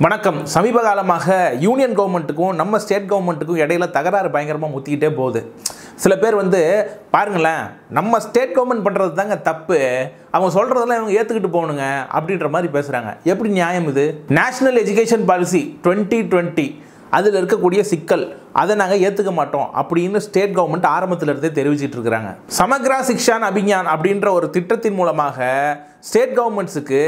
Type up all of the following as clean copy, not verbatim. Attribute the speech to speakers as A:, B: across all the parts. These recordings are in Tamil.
A: வணக்கம். சமீப காலமாக யூனியன் கவர்மெண்ட்டுக்கும் நம்ம ஸ்டேட் கவர்மெண்ட்டுக்கும் இடையில தகராறு பயங்கரமாக முத்திக்கிட்டே போகுது. சில பேர் பாருங்களேன், நம்ம ஸ்டேட் கவர்மெண்ட் பண்ணுறது தாங்க தப்பு, அவங்க சொல்கிறதெல்லாம் இவங்க ஏற்றுக்கிட்டு போகணுங்க அப்படின்ற மாதிரி பேசுகிறாங்க. எப்படி நியாயம் இது? நேஷனல் எஜுகேஷன் பாலிசி 2020 அதில் இருக்கக்கூடிய சிக்கல், அதை நாங்கள் ஏற்றுக்க மாட்டோம் அப்படின்னு ஸ்டேட் கவர்மெண்ட் ஆரம்பத்தில் இருந்தே தெரிவிச்சிட்டு இருக்கிறாங்க. சமக்ரா சிக்ஷான் அபியான் அப்படின்ற ஒரு திட்டத்தின் மூலமாக ஸ்டேட் கவர்மெண்ட்ஸுக்கு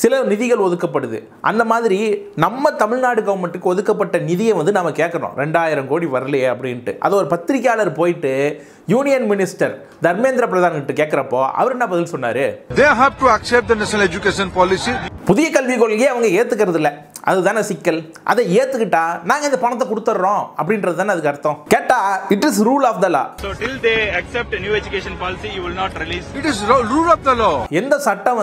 A: சில நிதிகள் ஒதுக்கப்படுது. அந்த மாதிரி நம்ம தமிழ்நாடு கவர்மெண்ட்டுக்கு ஒதுக்கப்பட்ட நிதியை நம்ம கேட்குறோம், 2000 கோடி வரலையே அப்படின்ட்டு. அது ஒரு பத்திரிகையாளர் போயிட்டு யூனியன் மினிஸ்டர் தர்மேந்திர பிரதான் கிட்ட கேட்குறப்போ அவர் என்ன பதில் சொன்னார்?
B: They have to accept the national education policy.
A: புதிய கல்விக் கொள்கையை அவங்க ஏற்றுக்கிறது இல்லை, அதுதானே சிக்கல். அதை ஏற்றுக்கிட்டா நாங்கள் இந்த பணத்தை கொடுத்துட்றோம் அப்படின்றது தானே அதுக்கு அர்த்தம். கேட்டா it is rule of the law.
C: So till they accept a new education policy, you will not release.
B: It is rule of the law.
A: எந்த சட்டம்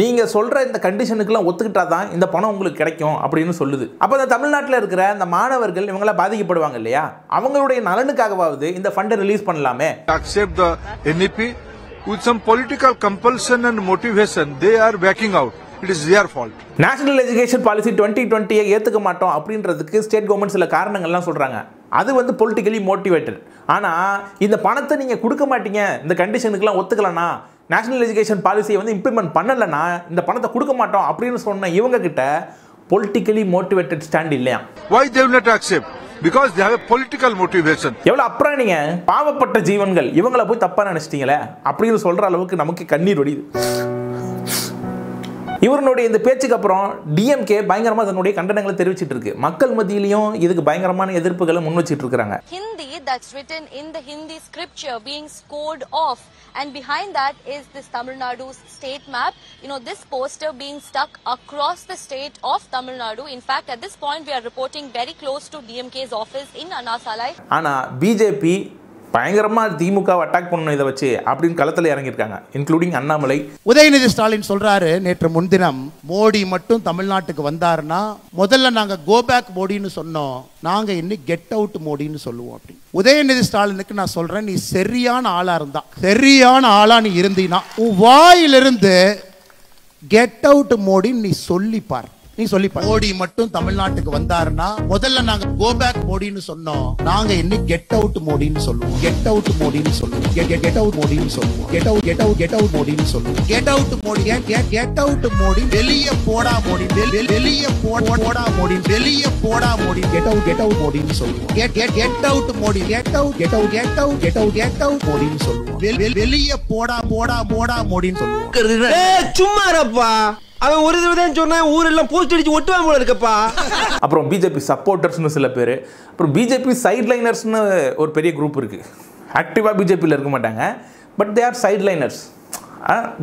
A: நீங்க சொல்ற இந்த கண்டிஷனுக்குலாம் ஒத்துக்கிட்டா தான் இந்த பணம் உங்களுக்கு கிடைக்கும் அப்படின்னு சொல்லுது. அப்போ இந்த தமிழ்நாட்டில் இருக்கிற இந்த மாணவர்கள் இவங்களாம் பாதிக்கப்படுவாங்க இல்லையா? அவங்களுடைய நலனுக்காகவாவது இந்த ஃபண்டை ரிலீஸ் பண்ணலாமே.
B: Accept the NEP with some political compulsion and motivation, they are backing out. It is their fault.
A: National education policy 2020 ஏற்றுக்க மாட்டோம் அப்படின்றதுக்கு ஸ்டேட் கவர்மெண்ட் சில காரணங்கள்லாம் சொல்றாங்க. அது பொலிட்டிக்கலி மோட்டிவேட்டட். ஆனால் இந்த பணத்தை நீங்கள் கொடுக்க மாட்டீங்க, இந்த கண்டிஷனுக்குலாம் ஒத்துக்கலனா, நேஷனல் எஜுகேஷன் பாலிசியை இம்ப்ளிமெண்ட் பண்ணலைன்னா இந்த பணத்தை கொடுக்க மாட்டோம் அப்படின்னு சொன்ன இவங்க கிட்ட பொலிட்டிக்கலி மோட்டிவேட்டட் ஸ்டாண்ட் இல்லையா?
B: Why they will not accept? Because they have a political motivation.
A: எவ்வளவு அப்புறம் நீங்க பாவப்பட்ட ஜீவன்கள் இவங்களை போய் தப்பா நினைச்சிட்டீங்களே அப்படின்னு சொல்ற அளவுக்கு நமக்கு கண்ணீர் வடியுது. இவருடைய இந்த பேச்சுக்கு அப்புறம் டிஎம்கே பயங்கரமா தன்னுடைய கண்டனங்களை தெரிவிச்சிட்டு இருக்கு. மக்கள் மத்தியிலையும் இதுக்கு பயங்கரமான எதிர்ப்புகளை முன் வச்சிட்டு இருக்காங்க.
D: Hindi that's written in the Hindi scripture being scored off, and behind that is this Tamil Nadu's state map. This poster being stuck across the state of Tamil Nadu. In fact, at this point we are reporting very close to DMK's office in Anna Salai.
A: ஆனா பிஜேபி பயங்கரமா திமுக அட்டாக் பண்ணணும் இதை வச்சு அப்படின்னு களத்தில் இறங்கியிருக்காங்க, இன்க்ளூடிங் அண்ணாமலை.
E: உதயநிதி ஸ்டாலின் சொல்றாரு நேற்று முன்தினம், மோடி மட்டும் தமிழ்நாட்டுக்கு வந்தாருன்னா முதல்ல நாங்க கோ பேக் மோடின்னு சொன்னோம், நாங்க இன்னும் கெட் அவுட் மோடின்னு சொல்லுவோம் அப்படி. உதயநிதி ஸ்டாலினுக்கு நான் சொல்றேன், நீ சரியான ஆளா நீ இருந்தீனா உன் வாயிலிருந்து கெட் அவுட் மோடின்னு நீ சொல்லிப்பார். மோடி மட்டும் தமிழ்நாட்டுக்கு வந்தாருன்னா முதல்ல நாங்க கோ பேக் மோடின்னு சொன்னோம், நாங்க இன்னும் கெட் அவுட் மோடின்னு சொல்லுவோம். கெட் அவுட் மோடின்னு சொல்லுவோம். கெட் அவுட் மோடின்னு சொல்லுவோம். கெட் அவுட் மோடின்னு சொல்லுவோம். Get out Modi, get out Modi, வெளிய போடா மோடி, வெளிய போடா மோடி, வெளிய போடா மோடி, கெட் அவுட் மோடின்னு சொல்லுவோம். Get out Modi, get out மோடின்னு சொல்லுவோம். வெளிய போடா மோடின்னு சொல்லுவோம்.
F: சும்மா இருப்பா, அவன் ஒரு தடவை தான் சொன்னா ஊரெல்லாம் போஸ்ட் அடிச்சு ஒட்டுவான் போல இருக்கப்பா.
A: அப்புறம் பிஜேபி சப்போர்ட்டர்ஸ்னு சில பேர், அப்புறம் பிஜேபி சைட்லைனர்ஸ்னு ஒரு பெரிய குரூப் இருக்குது. ஆக்டிவாக பிஜேபியில் இருக்க மாட்டாங்க, பட் தே ஆர் சைட்லைனர்ஸ்.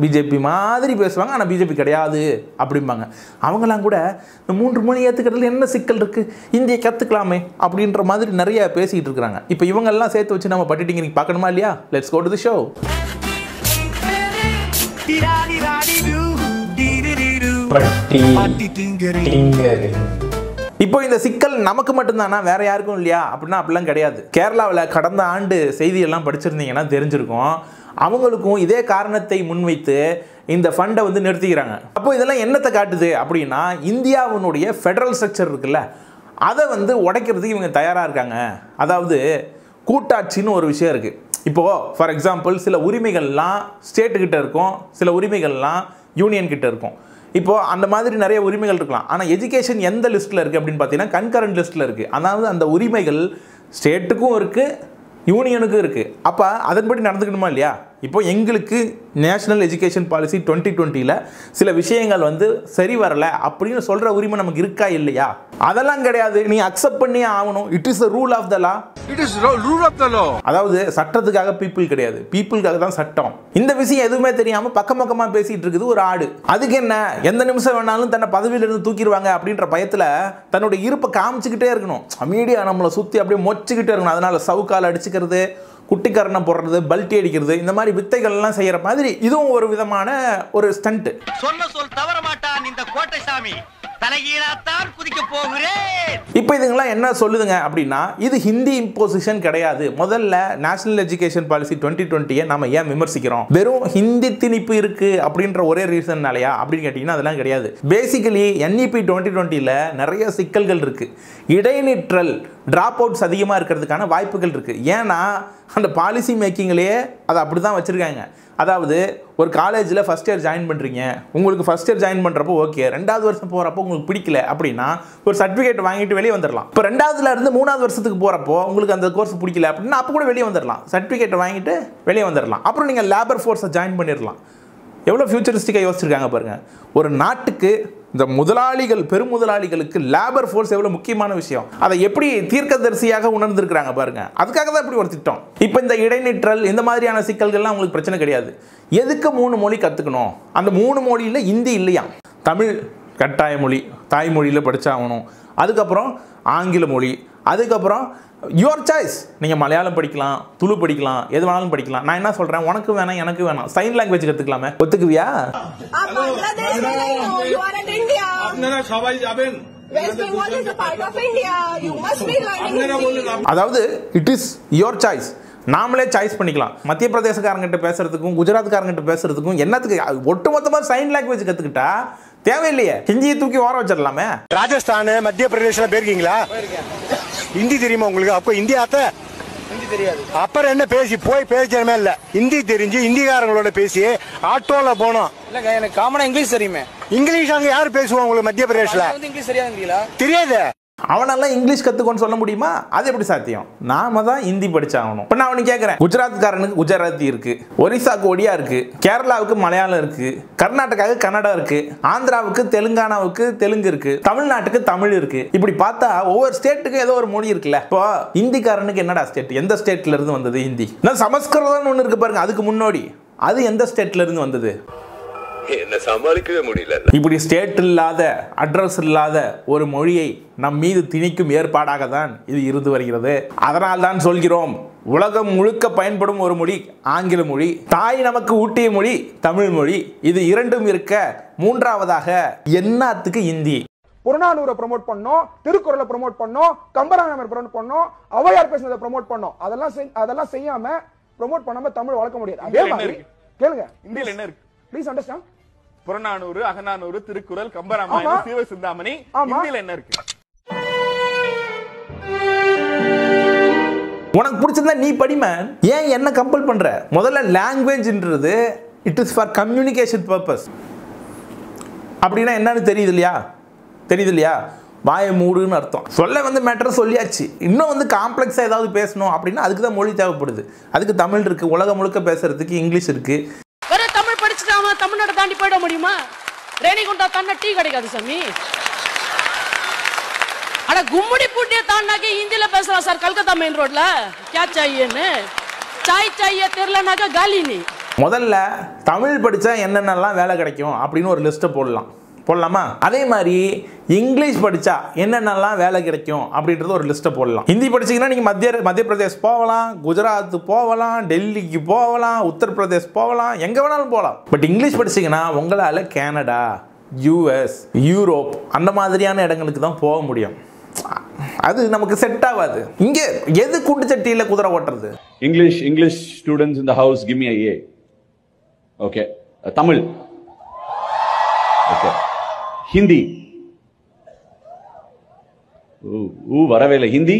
A: பிஜேபி மாதிரி பேசுவாங்க, ஆனால் பிஜேபி கிடையாது அப்படிம்பாங்க. அவங்களாம் கூட இந்த 3 மொழி ஏற்றுக்கிறதுல என்ன சிக்கல் இருக்குது, இந்தியை கற்றுக்கலாமே அப்படின்ற மாதிரி நிறைய பேசிக்கிட்டு இருக்கிறாங்க. இப்போ இவங்கெல்லாம் சேர்த்து வச்சு நம்ம பட்டிட்டிங்க நீங்கள் பார்க்கணுமா இல்லையா? Let's go to the show. இப்போ இந்த சிக்கல் நமக்கு மட்டும்தானா, வேற யாருக்கும் இல்லையா அப்படின்னா அப்படிலாம் கிடையாது. கேரளாவில் கடந்த ஆண்டு செய்தியெல்லாம் படிச்சிருந்தீங்கன்னா தெரிஞ்சிருக்கும், அவங்களுக்கும் இதே காரணத்தை முன்வைத்து இந்த ஃபண்டை நிறுத்திக்கிறாங்க. அப்போ இதெல்லாம் என்னத்தை காட்டுது அப்படின்னா, இந்தியாவினுடைய ஃபெடரல் ஸ்ட்ரக்சர் இருக்குல்ல, அதை உடைக்கிறதுக்கு இவங்க தயாராக இருக்காங்க. அதாவது கூட்டாட்சின்னு ஒரு விஷயம் இருக்குது. இப்போது ஃபார் எக்ஸாம்பிள் சில உரிமைகள்லாம் ஸ்டேட்டுக்கிட்ட இருக்கும், சில உரிமைகள்லாம் யூனியன் கிட்ட இருக்கும். இப்போது அந்த மாதிரி நிறைய உரிமைகள் இருக்கலாம். ஆனால் எஜுகேஷன் எந்த லிஸ்ட்டில் இருக்குது அப்படின்னு பார்த்தீங்கன்னா கன்கரண்ட் லிஸ்ட்டில் இருக்குது. அதாவது அந்த உரிமைகள் ஸ்டேட்டுக்கும் இருக்குது, யூனியனுக்கும் இருக்குது. அப்போ அதன்படி நடந்துக்கணுமா இல்லையா? இப்போ எங்களுக்கு நேஷனல் எஜுகேஷன் பாலிசி 2020 சில விஷயங்கள் சரி வரலை அப்படின்னு சொல்கிற உரிமை நமக்கு இருக்கா இல்லையா? அதெல்லாம் கிடையாது, நீ அக்செப்ட் பண்ணி ஆகணும். It is the rule of the law.
B: It is rule of the law.
A: அதாவது சட்டத்துக்காக பீப்புள் கிடையாது, பீப்புளுக்காக தான் சட்டம். இந்த விஷயம் எதுவுமே தெரியாமல் பக்கமாக பேசிகிட்டு இருக்குது ஒரு ஆடு. அதுக்கு என்ன, எந்த நிமிஷம் வேணாலும் தன்னை பதவியிலிருந்து தூக்கிடுவாங்க அப்படின்ற பயத்தில் தன்னுடைய இருப்பை காமிச்சுக்கிட்டே இருக்கணும். மீடியா நம்மளை சுற்றி அப்படியே மொச்சிக்கிட்டே இருக்கணும். அதனால சவுக்கால் அடிச்சுக்கிறது, குட்டிக்கரணை போடுறது, பல்ட்டி அடிக்கிறது, இந்த மாதிரி வித்தைகள்லாம் செய்கிற மாதிரி இதுவும் ஒரு விதமான ஒரு ஸ்டண்ட்.
G: சொன்ன சொல் தவற மாட்டான் இந்த கோட்டை சாமி. தலைகீழாத்தான் குதிக்க போகிறேன்.
A: இப்போ இதுங்கெல்லாம் என்ன சொல்லுதுங்க அப்படின்னா, இது ஹிந்தி இம்போசிஷன் கிடையாது. முதல்ல நேஷனல் எஜுகேஷன் பாலிசி 2020 நம்ம ஏன் விமர்சிக்கிறோம்? வெறும் ஹிந்தி திணிப்பு இருக்கு அப்படின்ற ஒரே ரீசன்னாலயா அப்படின்னு கேட்டீங்கன்னா அதெல்லாம் கிடையாது. பேசிக்கலி NEP 2020ல நிறைய சிக்கல்கள் இருக்கு. இடைநிற்றல் டிராப் அவுட்ஸ் அதிகமாக இருக்கிறதுக்கான வாய்ப்புகள் இருக்கு. ஏன்னா அந்த பாலிசி மேக்கிங்லேயே அதை அப்படி தான் வச்சிருக்காங்க. அதாவது ஒரு காலேஜில் ஃபஸ்ட் இயர் ஜாயின் பண்ணுறீங்க, உங்களுக்கு ஃபஸ்ட் இயர் ஜாயின் பண்ணுறப்போ ஓகே, 2வது வருஷம் போகிறப்போ உங்களுக்கு பிடிக்கல அப்படின்னா ஒரு சர்டிஃபிகேட் வாங்கிட்டு வெளியே வந்துடலாம். இப்போ 2வதுல இருந்து 3வது வருஷத்துக்கு போகிறப்போ உங்களுக்கு அந்த கோர்ஸ் பிடிக்கல அப்படின்னா அப்போ கூட வெளியே வந்துடலாம், சர்டிஃபிகேட்டை வாங்கிட்டு வெளியே வந்துடலாம். அப்புறம் நீங்கள் லேபர் ஃபோர்ஸை ஜாயின் பண்ணிடலாம். எவ்வளோ ஃபியூச்சரிஸ்டிக்காக யோசிச்சிருக்காங்க பாருங்கள். ஒரு நாட்டுக்கு இந்த முதலாளிகள் பெரும் முதலாளிகளுக்கு லேபர் ஃபோர்ஸ் எவ்வளோ முக்கியமான விஷயம், அதை எப்படி தீர்க்கதரிசியாக உணர்ந்திருக்கிறாங்க பாருங்க. அதுக்காக தான் இப்படி ஒரு திட்டம். இப்போ இந்த இடைநிற்றல் இந்த மாதிரியான சிக்கல்கள்லாம் உங்களுக்கு பிரச்சனை கிடையாது. எதுக்கு 3 மொழி கற்றுக்கணும்? அந்த 3 மொழியில் ஹிந்தி இல்லையா? தமிழ் கட்டாய மொழி, தாய்மொழியில் படித்தாகணும். அதுக்கப்புறம் ஆங்கில மொழி, அதுக்கப்புறம் யுவர் சாய்ஸ். நீங்கள் மலையாளம் படிக்கலாம், துளு படிக்கலாம், எது வேணாலும் படிக்கலாம். நான் என்ன சொல்கிறேன், உனக்கு வேணாம் எனக்கு வேணாம், சைன் லாங்குவேஜ் கற்றுக்கலாமே, ஒத்துக்குவியா? அதாவது இட் இஸ் யுவர் சாய்ஸ். நாமளே சாய்ஸ் பண்ணிக்கலாம். மத்திய பிரதேசக்காரங்கிட்ட பேசுறதுக்கும் குஜராத்காரங்கிட்ட பேசுறதுக்கும் என்னத்துக்கு ஒட்டுமொத்தமாக சைன் லாங்குவேஜ் கற்றுக்கிட்டா தேவையில்லையே, ஹிந்தியை தூக்கி ஓர வச்சிடலாமே.
H: ராஜஸ்தான் மத்திய பிரதேசல போயிருக்கீங்களா? ஹிந்தி தெரியுமா உங்களுக்கு? அப்ப ஹிந்தி ஆத்த ஹிந்தி தெரியாது. அப்புறம் என்ன பேசி போய் பேசணுமே இல்ல, ஹிந்தி தெரிஞ்சு ஹிந்திக்காரங்களோட பேசி ஆட்டோல போனோம்.
I: இல்லங்க எனக்கு காமனா இங்கிலீஷ் தெரியுமே.
H: இங்கிலீஷ் அங்க யாரு பேசுவாங்க உங்களுக்கு மத்திய பிரதேசல?
I: இங்கிலீஷ் தெரியாதுங்களா?
H: தெரியாது.
A: அவனெல்லாம் இங்கிலீஷ் கற்றுக்கொண்டு சொல்ல முடியுமா? அது எப்படி சாத்தியம்? நாம தான் ஹிந்தி படிச்சாகணும். இப்போ நான் அவனுக்கு கேட்குறேன், குஜராத்காரனுக்கு குஜராத்தி இருக்கு, ஒரிசாவுக்கு ஒடியா இருக்கு, கேரளாவுக்கு மலையாளம் இருக்கு, கர்நாடகாவுக்கு கன்னடா இருக்கு, ஆந்திராவுக்கு தெலுங்கானாவுக்கு தெலுங்கு இருக்கு, தமிழ்நாட்டுக்கு தமிழ் இருக்கு. இப்படி பார்த்தா ஒவ்வொரு ஸ்டேட்டுக்கும் ஏதோ ஒரு மொழி இருக்குல்ல. இப்போ ஹிந்திக்காரனுக்கு என்னடா ஸ்டேட்? எந்த ஸ்டேட்ல இருந்து வந்தது ஹிந்தி? சமஸ்கிருதம்னு ஒன்று இருக்கு பாருங்க, அதுக்கு முன்னாடி அது எந்த ஸ்டேட்ல இருந்து வந்தது?
J: என்ன சமாளிக்கவே முடியல.
A: இப்படி ஸ்டேட் இல்லாத அட்ரஸ் இல்லாத ஒரு மொழியை நம் மீது திணிக்கும் ஏற்பாடாக தான் இது இருந்து வருகிறது. அதனால் தான் சொல்கிறோம், உலகம் முழுக்க பயன்படும் ஒரு மொழி ஆங்கில மொழி, தாய் நமக்கு ஊட்டிய மொழி தமிழ் மொழி. இது இரண்டும் இருக்க மூன்றாவதாக என்னத்துக்கு ஹிந்தி?
K: புறநானூரை ப்ரோமோட் பண்ணோம், திருக்குறளை ப்ரோமோட் பண்ணோம், கம்பராமாயணம் ப்ரோமோட் பண்ணோம், ஔவையார் பேசுனதை ப்ரோமோட் பண்ணோம். அதெல்லாம் செய்யாம ப்ரோமோட் பண்ணாம தமிழ் வளர்க்க முடியாது. அதே மாதிரி கேளுங்க,
C: இந்தியில என்ன இருக்கு?
K: Please understand.
C: புறநானூறு, அகநானூறு, திருக்குறள், கம்பராமாயணம், சிவசிந்தாமணி, இந்தியில என்ன இருக்கு?
A: உனக்கு பிடிச்சிருந்தா நீ படிமேன், ஏன் என்ன கம்பல் பண்ற? முதல்ல லாங்குவேஜ்ன்றது it is for communication purpose. அப்படின்னா என்னன்னு தெரியுது இல்லையா? வாயை மூடுன்னு அர்த்தம். சொல்ல வந்து மேட்டர் சொல்லியாச்சு. இன்னும் வந்து காம்ப்ளெக்ஸா ஏதாவது பேசணும் அப்படின்னா அதுக்கு தான் மொழி தேவைப்படுது. அதுக்கு தமிழ் இருக்கு, உலகம் முழுக்க பேசுறதுக்கு இங்கிலீஷ் இருக்கு.
L: தமிழ் படிச்சுட்டாம தமிழ்நாடு தாண்டி போயிட முடியுமா? ரேணிகுண்டா தாண்டா டீ கிடைக்காது சாமி. அட கும்முடி பூட்டிய தாண்டாக்கி ஹிந்தில பேசலாம் சார் கல்கத்தா மெயின் ரோட்ல. क्या चाहिए சாய் चाहिए தெரியலனாக்கா காலி நீ. முதல்ல தமிழ் படிச்சா என்னென்னலாம் வேலை கிடைக்கும் அப்படின்னு ஒரு லிஸ்ட்டை போடலாமா? அதே மாதிரி இங்கிலீஷ் படித்தா என்னென்னலாம் வேலை கிடைக்கும் அப்படின்றது ஒரு லிஸ்ட்டை போடலாம். ஹிந்தி படிச்சிங்கன்னா நீங்கள் மத்திய பிரதேஷ் போகலாம், குஜராத் போகலாம், டெல்லிக்கு போகலாம், உத்தரப்பிரதேஷ் போகலாம், எங்கே வேணாலும் போகலாம். பட் இங்கிலீஷ் படிச்சிங்கன்னா உங்களால் கனடா, US, யூரோப் அந்த மாதிரியான இடங்களுக்கு தான் போக முடியும். அது நமக்கு செட் ஆகாது. இங்கே எது குண்டு சட்டியில் குதிரை ஓட்டுறது?
M: English students in the house give me a A. Okay. Tamil. Okay. Hindi. வரவே இல்லை. ஹிந்தி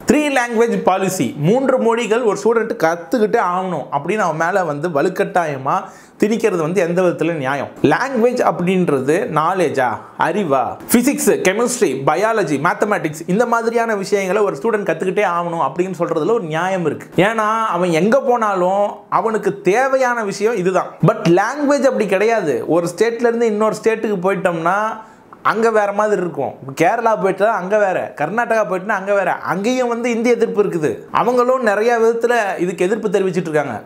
A: 3 லாங்குவேஜ் பாலிசி, 3 மொழிகள் ஒரு ஸ்டூடெண்ட் கற்றுக்கிட்டே ஆகணும் அப்படின்னு அவன் மேலே வந்து வலுக்கட்டாயமாக திணிக்கிறது வந்து எந்த விதத்தில் நியாயம்? லாங்குவேஜ் அப்படின்றது நாலேஜா, அறிவா? ஃபிசிக்ஸ், கெமிஸ்ட்ரி, பயாலஜி, மேத்தமேட்டிக்ஸ் இந்த மாதிரியான விஷயங்களை ஒரு ஸ்டூடெண்ட் கற்றுக்கிட்டே ஆகணும் அப்படின்னு சொல்கிறதுல ஒரு நியாயம் இருக்குது. ஏன்னா அவன் எங்கே போனாலும் அவனுக்கு தேவையான விஷயம் இதுதான். பட் லாங்குவேஜ் அப்படி கிடையாது. ஒரு ஸ்டேட்லேருந்து இன்னொரு ஸ்டேட்டுக்கு போயிட்டோம்னா அங்கே வேற மாதிரி இருக்கும். கேரளா போயிட்டா அங்கே வேற, கர்நாடகா போயிட்டுனா அங்கே வேற. அங்கேயும் வந்து இந்திய எதிர்ப்பு இருக்குது. அவங்களும் நிறைய விதத்தில் இதுக்கு எதிர்ப்பு தெரிவிச்சிட்டு இருக்காங்க.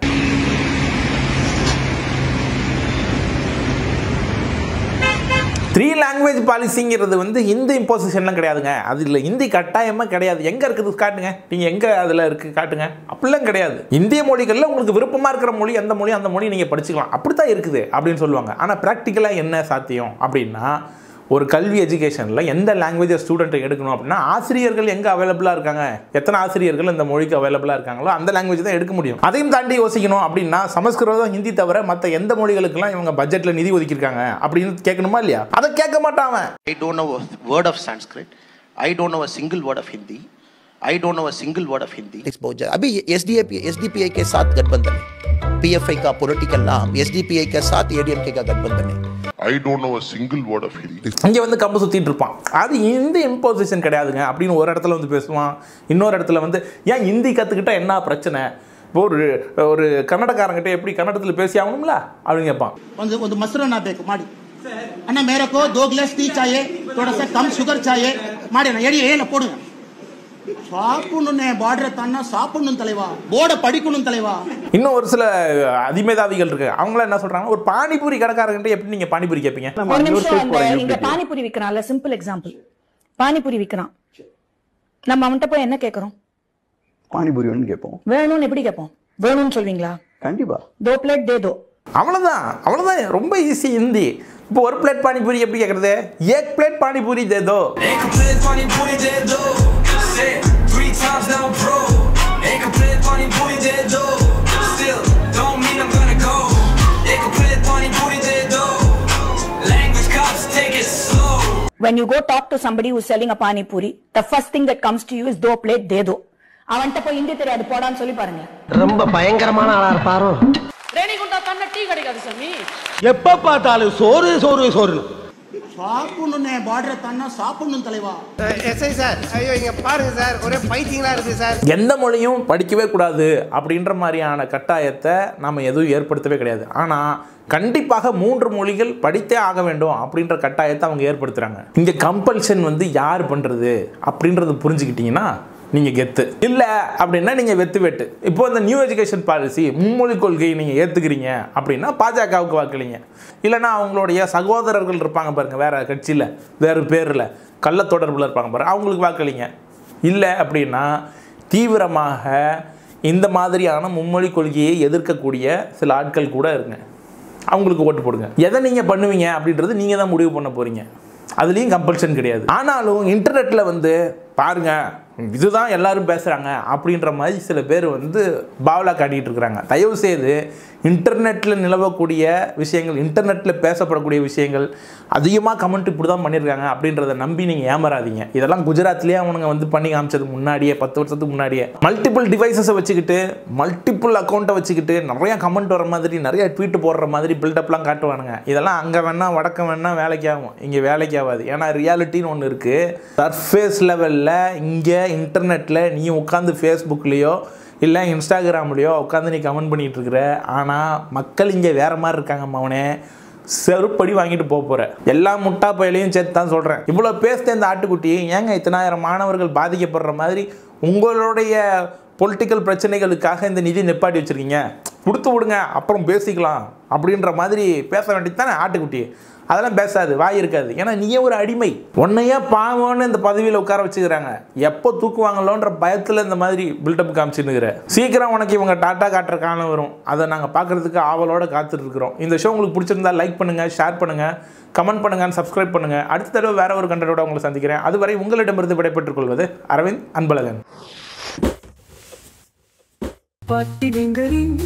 A: த்ரீ லாங்குவேஜ் பாலிசிங்கிறது வந்து ஹிந்தி இம்போசிஷன்லாம் கிடையாதுங்க. அது இல்லை, ஹிந்தி கட்டாயமாக கிடையாது. எங்கே இருக்குது காட்டுங்க, நீங்கள் எங்கே அதில் இருக்குது காட்டுங்க. அப்படிலாம் கிடையாது. இந்திய மொழிகளில் உங்களுக்கு விருப்பமாக இருக்கிற மொழி எந்த மொழி அந்த மொழி நீங்கள் படிச்சுக்கலாம், அப்படி தான் இருக்குது அப்படின்னு சொல்லுவாங்க. ஆனால் ப்ராக்டிக்கலாக என்ன சாத்தியம் அப்படின்னா, ஒரு கல்வி எஜுகேஷனில் எந்த லாங்குவேஜை ஸ்டூடெண்ட்டை எடுக்கணும் அப்படின்னா ஆசிரியர்கள் எங்கே அவைலபிளாக இருக்காங்க, எத்தனை ஆசிரியர்கள் இந்த மொழிக்கு அவைலபிளாக இருக்காங்களோ அந்த லாங்குவேஜ் தான் எடுக்க முடியும். அதையும் தாண்டி யோசிக்கணும் அப்படின்னா சமஸ்கிருதம் ஹிந்தி தவிர மற்ற எந்த மொழிகளுக்கெல்லாம் இவங்க பட்ஜெட்டில் நிதி ஒதுக்கியிருக்காங்க அப்படின்னு கேட்கணுமா இல்லையா? அதை கேட்க மாட்டான்.
N: I don't know a word of Sanskrit. I don't know a single word of Hindi. I don't know a single word of Hindi. अभी SDPI के साथ गठबंधन है. PFI का पॉलिटिकल नाम SDPI के साथ ADMK का गठबंधन है.
O: I don't know a single word of Hindi.
A: இங்கே வந்து கம்பு சுற்றிட்டு இருப்பான். அது இந்த இம்போசிஷன் கிடையாதுங்க அப்படின்னு ஒரு இடத்துல வந்து பேசுவான். இன்னொரு இடத்துல வந்து ஏன் ஹிந்தி கற்றுக்கிட்டா என்ன பிரச்சனை, இப்போ ஒரு கன்னடக்காரங்கிட்ட எப்படி கன்னடத்தில் பேசி ஆகணும்ல அப்படின்னு கேட்பான்.
E: ಒಂದು ಮೊಸರನ್ನ ಬೇಕು ಮಾಡಿ ಅಣ್ಣ मेरे को 2 गिलास टी चाहिए, थोड़ा सा कम शुगर चाहिए ಮಾಡಿ ಅಣ್ಣ ಎಡಿ ಏನ போடுங்க. சாப்பிடணும்னே பார்டரை தாண்டா சாப்பிடணும் தலைவா, போர்டை படிக்கணும் தலைவா.
A: இன்னும் ஒரு சில அதிமேதாவிகள் இருக்கு. அவங்கள என்ன சொல்றாங்க, ஒரு பானிபூரி கடைக்காரங்கிட்ட எப்படி நீங்க பானிபூரி கேட்பீங்க?
P: நீங்க பானிபூரி விக்கிறான்ல, சிம்பிள் எக்ஸாம்பிள், பானிபூரி விக்கிறான், நம்ம அவன்கிட்ட போய் என்ன கேட்கறோம்?
Q: பானிபூரி வேணும்னு கேட்போம்.
P: வேணும்னு எப்படி கேட்போம்? வேணும்னு சொல்வீங்களா?
Q: கண்டிப்பா.
P: 2 प्लेट दे दो.
A: அவ்வளவுதான் ரொம்ப ஈஸி ஹிந்தி. இப்போ ஒரு பிளேட் பானிபூரி எப்படி கேட்கறது? 1 प्लेट பானிபூரி दे दो.
R: 1 प्लेट பானிபூரி दे दो. Say 3 times now bro. 1 plate panipuri दे दो. Still don't mean I'm gonna go. 1 plate panipuri दे दो. Language cops take it slow.
P: When you go talk to somebody who's selling a pani puri, the first thing that comes to you is 2 plate दे दो. அவன்கிட்ட போய் ஹிந்தி தெரியாது போடான்னு சொல்லி பாருங்க.
F: ரொம்ப பயங்கரமான ஆளா இருப்பாரோ.
L: ரேணிகுண்டா தன்ன டீ கிடைக்காது சாமி.
F: எப்ப பார்த்தாலும் சோறு சோறு சோறு.
E: சாப்பிடணும்னே பார்டரை தாண்டா சாப்பிடணும் தலைவா.
F: எஸ்ஐ சார், ஐயோ இங்க பாருங்க சார், ஒரே பைத்தியங்களா இருக்கு சார்.
A: எந்த மொழியும் படிக்கவே கூடாது அப்படின்ற மாதிரியான கட்டாயத்தை நம்ம எதுவும் ஏற்படுத்தவே கிடையாது. ஆனால் கண்டிப்பாக 3 மொழிகள் படித்தே ஆக வேண்டும் அப்படின்ற கட்டாயத்தை அவங்க ஏற்படுத்துகிறாங்க. இங்கே கம்பல்ஷன் வந்து யார் பண்ணுறது அப்படின்றது புரிஞ்சுக்கிட்டீங்கன்னா நீங்கள் கெத்து, இல்லை அப்படின்னா நீங்கள் வெட்டு. இப்போ இந்த நியூ எஜுகேஷன் பாலிசி மும்மொழி கொள்கையை நீங்கள் ஏற்றுக்கிறீங்க அப்படின்னா பாஜகவுக்கு வாக்களிங்க. இல்லைனா அவங்களுடைய சகோதரர்கள் இருப்பாங்க பாருங்க, வேறு கட்சியில் வேறு பேரில் கள்ள தொடர்பில் இருப்பாங்க பாருங்க, அவங்களுக்கு வாக்களிங்க. இல்லை அப்படின்னா தீவிரமாக இந்த மாதிரியான மும்மொழி கொள்கையை எதிர்க்கக்கூடிய சில ஆட்கள் கூட இருங்க, அவங்களுக்கு ஓட்டு போடுங்க. எதை நீங்கள் பண்ணுவீங்க அப்படின்றது நீங்கள் தான் முடிவு பண்ண போகிறீங்க. அதுலேயும் கம்பல்ஷன் கிடையாது. ஆனாலும் இன்டர்நெட்டில் வந்து பாருங்கள் இதுதான் எல்லாரும் பேசுகிறாங்க அப்படின்ற மாதிரி சில பேர் வந்து பாவலா காட்டிகிட்டு இருக்கிறாங்க. தயவுசெய்து இன்டர்நெட்டில் நிலவக்கூடிய விஷயங்கள், இன்டர்நெட்டில் பேசப்படக்கூடிய விஷயங்கள் அதிகமாக கமெண்ட் இப்படி தான் பண்ணியிருக்காங்க அப்படின்றத நம்பி நீங்கள் ஏமாறாதீங்க. இதெல்லாம் குஜராத்லேயே அவனுங்க வந்து பண்ணி காமிச்சது முன்னாடியே, 10 வருஷத்துக்கு முன்னாடியே. மல்டிபிள் டிவைசஸை வச்சுக்கிட்டு, மல்டிபிள் அக்கௌண்ட்டை வச்சுக்கிட்டு நிறையா கமெண்ட் வர மாதிரி, நிறையா ட்வீட் போடுற மாதிரி பில்டப்லாம் காட்டுவானுங்க. இதெல்லாம் அங்கே வேணால் வடக்கம் வேணால் வேலைக்கு ஆகும், இங்கே வேலைக்கு ஆகாது. ஏன்னா ரியாலிட்டின்னு ஒன்று இருக்குது. சர்ஃபேஸ் லெவலில் இங்கே இன்டர்நெட்டில் நீ உட்காந்து ஃபேஸ்புக்லேயோ இல்லை இன்ஸ்டாகிராம்லேயோ உட்காந்து நீ கமெண்ட் பண்ணிகிட்டு இருக்கிற. ஆனால் மக்கள் இங்கே வேறு மாதிரி இருக்காங்க. அவனே செருப்படி வாங்கிட்டு போகிற எல்லா முட்டா பயிலையும் சேர்த்து தான் சொல்கிறேன். இவ்வளோ பேசுகிற இந்த ஆட்டுக்குட்டி ஏங்க இத்தனாயிரம் மாணவர்கள் பாதிக்கப்படுற மாதிரி உங்களுடைய பொலிட்டிக்கல் பிரச்சனைகளுக்காக இந்த நிதி நிப்பாட்டி வச்சுருக்கீங்க, கொடுத்து விடுங்க அப்புறம் பேசிக்கலாம் அப்படின்ற மாதிரி பேச வேண்டியது தானே ஆட்டுக்குட்டி. அதெல்லாம் பேசாது, வாய் இருக்காது. ஏன்னா நீயே ஒரு அடிமை, உன்னையே பாவம்னு இந்த பதவியில் உட்கார வச்சுக்கிறாங்க. எப்போ தூக்குவாங்களோன்ற பயத்தில் இந்த மாதிரி பில்டப் காமிச்சுன்னுக்கிற. சீக்கிரம் உனக்கு இவங்க டாட்டா காட்டுற காலம் வரும், அதை நாங்கள் பார்க்குறதுக்கு ஆவலோடு காத்துட்டு இருக்கிறோம். இந்த ஷோ உங்களுக்கு பிடிச்சிருந்தா லைக் பண்ணுங்கள், ஷேர் பண்ணுங்கள், கமெண்ட் பண்ணுங்கள், சப்ஸ்கிரைப் பண்ணுங்கள். அடுத்த தடவை வேற ஒரு கண்டென்ட்டோட உங்களை சந்திக்கிறேன். அதுவரை உங்களிடமிருந்து விடைபெற்றுக் கொள்வது அரவிந்த் அன்பழகன்.
R: பட்டிடிங்கரிங்